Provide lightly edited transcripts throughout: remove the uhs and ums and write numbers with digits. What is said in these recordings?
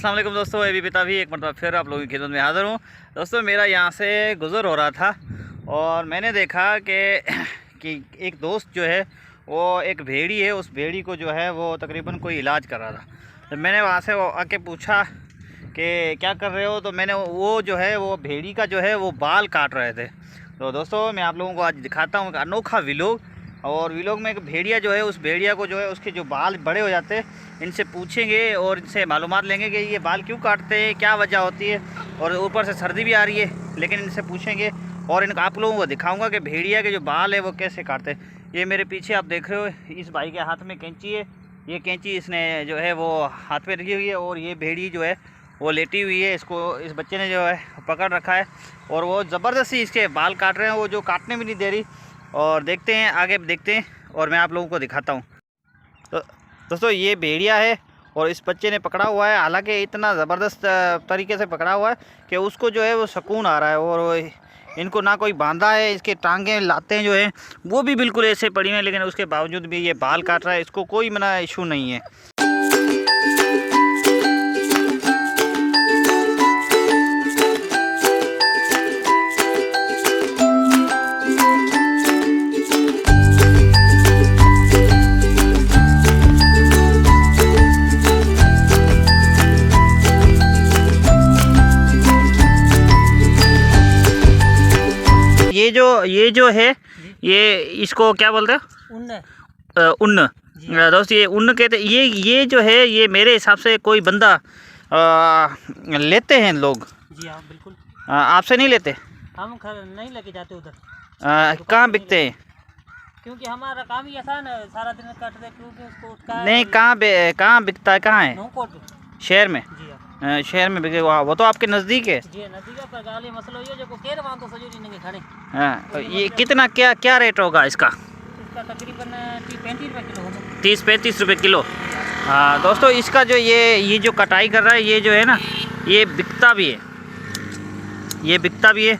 अस्सलाम वालेकुम दोस्तों, अभी पिता भी एक मरतबा फिर आप लोगों की खिदमत में हाज़िर हूँ। दोस्तों मेरा यहाँ से गुज़र हो रहा था और मैंने देखा कि एक दोस्त जो है वो एक भेड़ी है, उस भेड़ी को जो है वो तकरीबन कोई इलाज कर रहा था। तो मैंने वहाँ से आके पूछा कि क्या कर रहे हो, तो मैंने वो जो है वो भेड़ी का जो है वो बाल काट रहे थे। तो दोस्तों मैं आप लोगों को आज दिखाता हूँ एक अनोखा व्लॉग। और व्लॉग में एक भेड़िया जो है, उस भेड़िया को जो है उसके जो बाल बड़े हो जाते हैं, इनसे पूछेंगे और इनसे मालूमात लेंगे कि ये बाल क्यों काटते हैं, क्या वजह होती है। और ऊपर से सर्दी भी आ रही है, लेकिन इनसे पूछेंगे और इनको आप लोगों को दिखाऊंगा कि भेड़िया के जो बाल है वो कैसे काटते हैं। ये मेरे पीछे आप देख रहे हो, इस भाई के हाथ में कैंची है। ये कैंची इसने जो है वो हाथ पे रखी हुई है और ये भेड़ी जो है वो लेटी हुई है। इसको इस बच्चे ने जो है पकड़ रखा है और वो ज़बरदस्ती इसके बाल काट रहे हैं, वो जो काटने भी नहीं दे रही। और देखते हैं, आगे देखते हैं और मैं आप लोगों को दिखाता हूँ। तो दोस्तों ये भेड़िया है और इस बच्चे ने पकड़ा हुआ है, हालांकि इतना ज़बरदस्त तरीके से पकड़ा हुआ है कि उसको जो है वो सुकून आ रहा है। और इनको ना कोई बांधा है, इसके टांगें लातें जो हैं वो भी बिल्कुल ऐसे पड़ी हैं, लेकिन उसके बावजूद भी ये बाल काट रहा है, इसको कोई मना इशू नहीं है। ये जो है ये इसको क्या बोलते हैं? उन्न। दोस्त ये उन्न कहते हैं। ये जो है ये मेरे हिसाब से कोई बंदा लेते हैं लोग। जी हाँ बिल्कुल। आपसे नहीं लेते? हम नहीं लेके जाते उधर। कहाँ बिकते हैं? क्योंकि हमारा काम ही आसान है, सारा दिन काटते क्योंकि उसको नहीं, कहाँ बिकता है? कहाँ है? शहर में? जी हाँ शहर में बिके। वो तो आपके नज़दीक है। जी नज़दीक है, पर गाली मसलो ये जो केर वहाँ तो सजूरी नहीं खाने। हाँ, तो ये कितना क्या रेट होगा इसका? इसका तकरीबन 30-35 रुपये किलो होगा। 30-35 रुपये किलो। हाँ दोस्तों, इसका जो ये जो कटाई कर रहा है, ये जो है ना, ये बिकता भी है, ये बिकता भी है।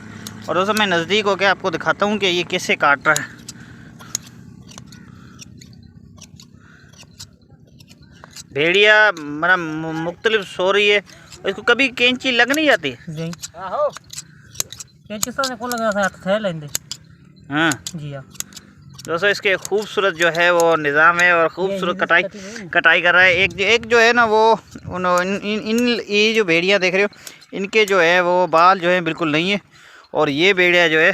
और दोस्तों मैं नज़दीक होकर आपको दिखाता हूँ कि ये कैसे काट रहा है। भेड़िया मतलब मुख्तलिफ सो रही है, इसको कभी कैंची लग नहीं जाती? जी आहो कैंची से को लगा हाथ थे लेंदे। हाँ जी हाँ दोस्तों, इसके खूबसूरत जो है वो निज़ाम है और खूबसूरत कटाई कर रहा है। एक जो है ना वो ये जो भेड़िया देख रहे हो, इनके जो है वो बाल जो है बिल्कुल नहीं है। और ये भेड़िया जो है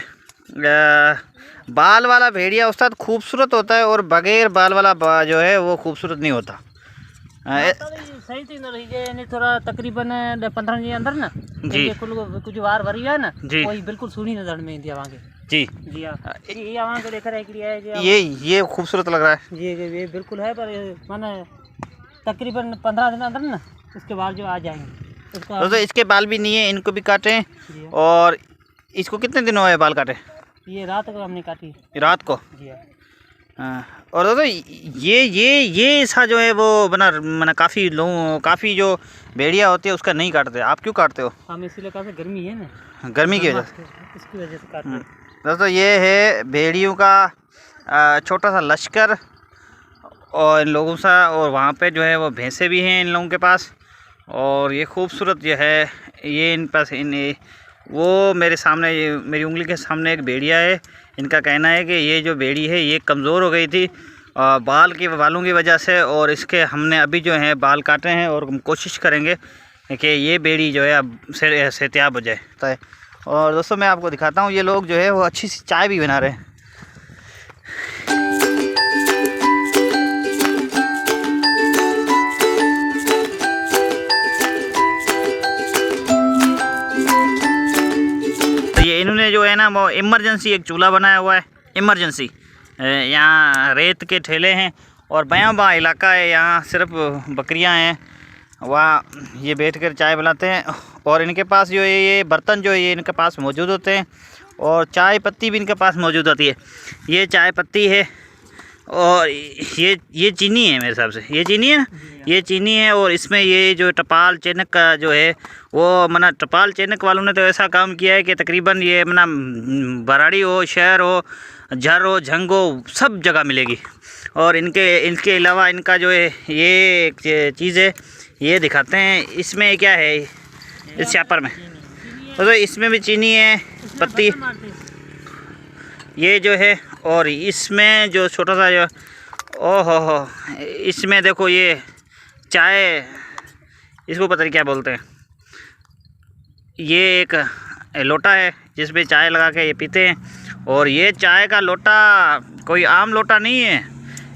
बाल वाला भेड़िया उस्ताद खूबसूरत होता है और बगैर बाल वाला जो है वो खूबसूरत नहीं होता। सही थी ना, थोड़ा तकरीबन 15 जी अंदर ना जी कुछ वार भरी है ना जी, वही बिल्कुल सुनी नजर में इंडिया वहाँ के। जी जी हाँ, ये वहाँ के देखा है ये खूबसूरत लग रहा है। ये बिल्कुल है, पर माने तकरीबन 15 दिन अंदर ना उसके बाद जो आ जाएंगे। दोस्तों इसके बाल भी नहीं है, इनको भी काटे। और इसको कितने दिन हुए बाल काटे? ये रात को हमने काटी, रात को। जी हाँ। और दोस्तों ये ऐसा जो है वो बना काफ़ी जो भेड़िया होती है उसका नहीं काटते। आप क्यों काटते हो? हम इसीलिए कहते गर्मी है ना, गर्मी की वजह से, इसकी वजह से काटते हैं। दोस्तों ये है भेड़ियों का छोटा सा लश्कर और इन लोगों सा। और वहाँ पे जो है वो भैंसे भी हैं इन लोगों के पास। और ये खूबसूरत जो है ये इन पास वो मेरे सामने, ये मेरी उंगली के सामने एक भेड़िया है। इनका कहना है कि ये जो भेड़ी है ये कमज़ोर हो गई थी बालों की वजह से, और इसके हमने अभी जो है बाल काटे हैं और हम कोशिश करेंगे कि ये भेड़ी जो है अब सेहतियाब हो जाए। और दोस्तों मैं आपको दिखाता हूँ, ये लोग जो है वो अच्छी सी चाय भी बना रहे हैं। तो ये इन्होंने जो है ना वो इमरजेंसी एक चूल्हा बनाया हुआ है, इमरजेंसी। यहाँ रेत के ठेले हैं और बयां इलाका है, यहाँ सिर्फ बकरियां हैं। वहाँ ये बैठकर चाय बनाते हैं। और इनके पास जो है ये बर्तन जो है ये इनके पास मौजूद होते हैं और चाय पत्ती भी इनके पास मौजूद होती है। ये चाय पत्ती है और ये चीनी है, मेरे हिसाब से ये चीनी है ना, ये चीनी है। और इसमें ये जो टपाल चैनक का जो है वो टपाल चैनक वालों ने तो ऐसा काम किया है कि तकरीबन ये बराड़ी हो, शहर हो, झर हो, झंग हो, सब जगह मिलेगी। और इनके अलावा इनका जो है ये एक चीज़ है, ये दिखाते हैं इसमें क्या है इस चापर में। तो इसमें भी चीनी है पत्ती ये जो है, और इसमें जो छोटा सा जो ओहो हो, इसमें देखो ये चाय, इसको पता नहीं क्या बोलते हैं, ये एक लोटा है जिसमें चाय लगा के ये पीते हैं। और ये चाय का लोटा कोई आम लोटा नहीं है,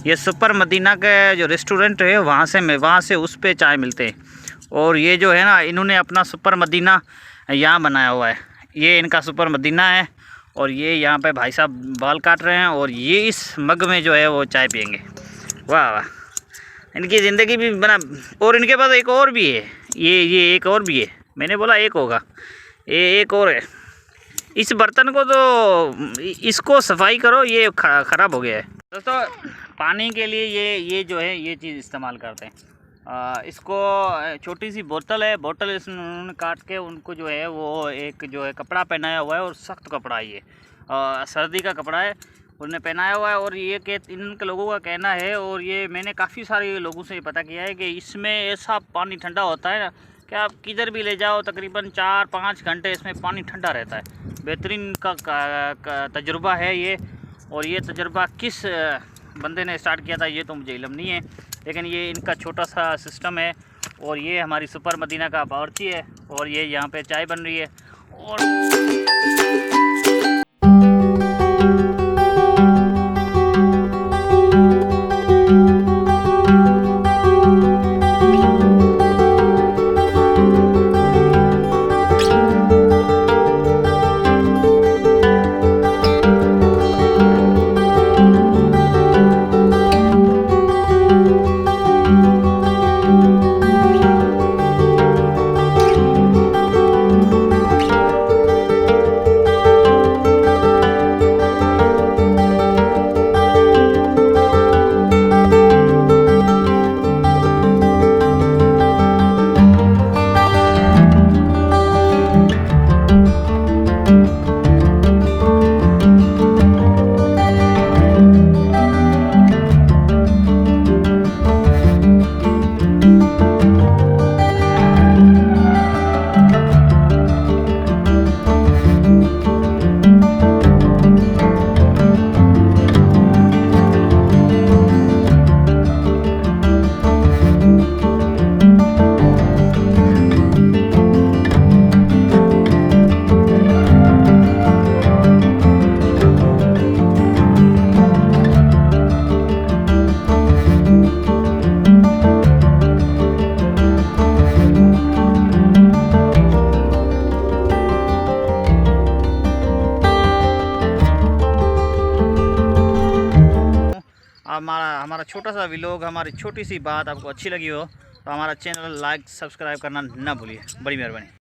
ये सुपर मदीना के जो रेस्टोरेंट है वहाँ से उस पे चाय मिलते हैं। और ये जो है ना, इन्होंने अपना सुपर मदीना यहाँ बनाया हुआ है, ये इनका सुपर मदीना है। और ये यहाँ पे भाई साहब बाल काट रहे हैं और ये इस मग में जो है वो चाय पियेंगे। वाह वाह, इनकी ज़िंदगी भी बना। और इनके पास एक और भी है, ये एक और भी है, मैंने बोला एक होगा, ये एक और है। इस बर्तन को तो इसको सफाई करो, ये ख़राब हो गया है। दोस्तों पानी के लिए ये जो है ये चीज़ इस्तेमाल करते हैं। इसको छोटी सी बोतल है, बोतल इसमें उन्होंने काट के उनको जो है वो एक जो है कपड़ा पहनाया हुआ है, और सख्त कपड़ा है ये, सर्दी का कपड़ा है उन्होंने पहनाया हुआ है। और ये कि इनके लोगों का कहना है, और ये मैंने काफ़ी सारे लोगों से पता किया है कि इसमें ऐसा पानी ठंडा होता है ना कि आप किधर भी ले जाओ तकरीबन 4-5 घंटे इसमें पानी ठंडा रहता है। बेहतरीन का तजुर्बा है ये। और ये तजुर्बा किस बंदे ने स्टार्ट किया था ये तो मुझे इल्म नहीं है, लेकिन ये इनका छोटा सा सिस्टम है। और ये हमारी सुपर मदीना का बावर्ची है, और ये यहाँ पे चाय बन रही है। और हमारा छोटा सा व्लॉग, हमारी छोटी सी बात आपको अच्छी लगी हो तो हमारा चैनल लाइक सब्सक्राइब करना ना भूलिए। बड़ी मेहरबानी।